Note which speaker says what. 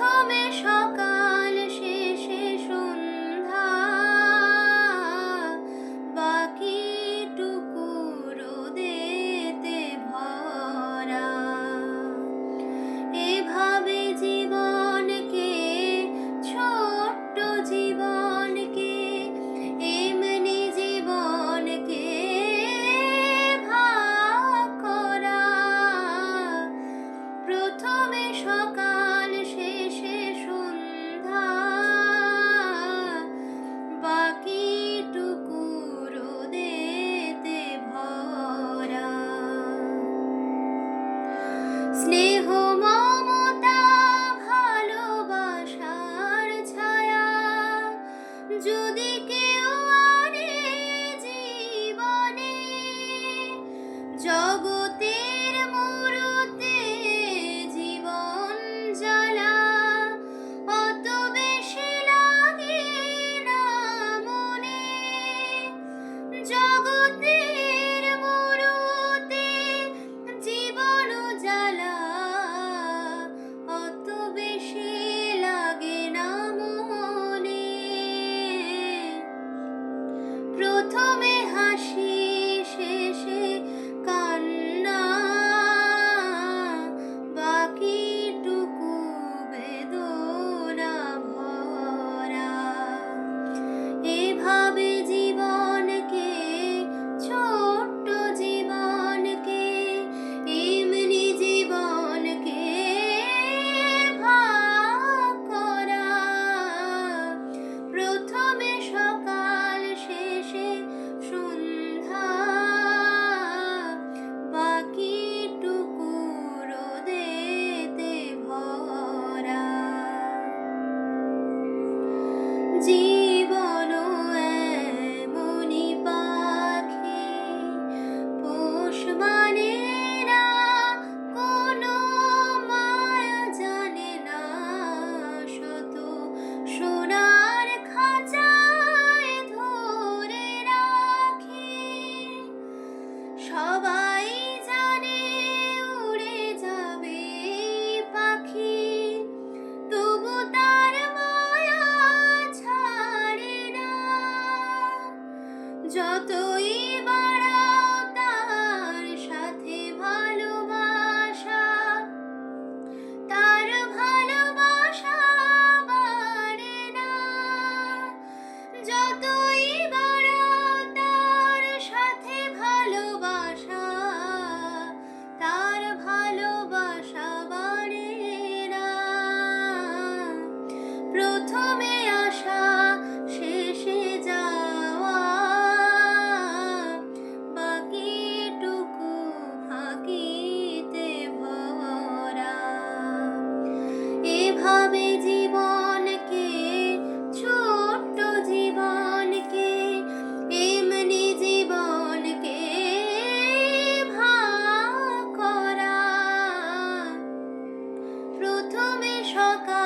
Speaker 1: প্রথমে সকাল শেষে সন্ধ্যা, বাকিটুকু রোদেতে ভরা। এভাবে জীবনকে, ছোট্ট জীবনকে, এমনি জীবনকে ভাগ করা। প্রথমে সকাল শেষে সন্ধ্যা, বাকিটুকু রোদেতে ভরা। স্নেহ মমতা ভালোবাসার ছায়া যদি কেউ আনে জীবনে, জগতের মুরুতে জীবন জ্বালা অত বেশি লাগে না মনে। জগতের মুরুতে জীবন জ্বালা অত বেশি লাগে না মনে। প্রথমে হাসি শেষে কান্না, বাকিটুকু বেদনা ভরা। এভাবে জীবনকে, ছোট্ট জীবনকে, এমনি জীবনকে ভাগ করা। প্রথমে সকাল শেষে সন্ধ্যা, বাকিটুকু রোদেতে ভরা। জীবন এমনি পাখি, পোষ মানে না, কোনো মায়া জানে না। শত সোনার খাঁচায় ধরে রাখি, সবাই জানে উড়ে যাবে পাখি, তবু তার মায়া ছাড়ে না। যতই বাড়াও তার সাথে ভালোবাসা, তার ভালোবাসা বাড়ে না। যতই বাড়াও তার সাথে ভালোবাসা, তার ভালোবাসা বাড়ে না। প্রথমে আসা শেষে যাওয়া, বাকিটুকু ফাঁকিতে ভরা। এভাবে জীবনকে, ছোট্ট জীবনকে, এমনি জীবনকে ভাগ করা। প্রথমে সকাল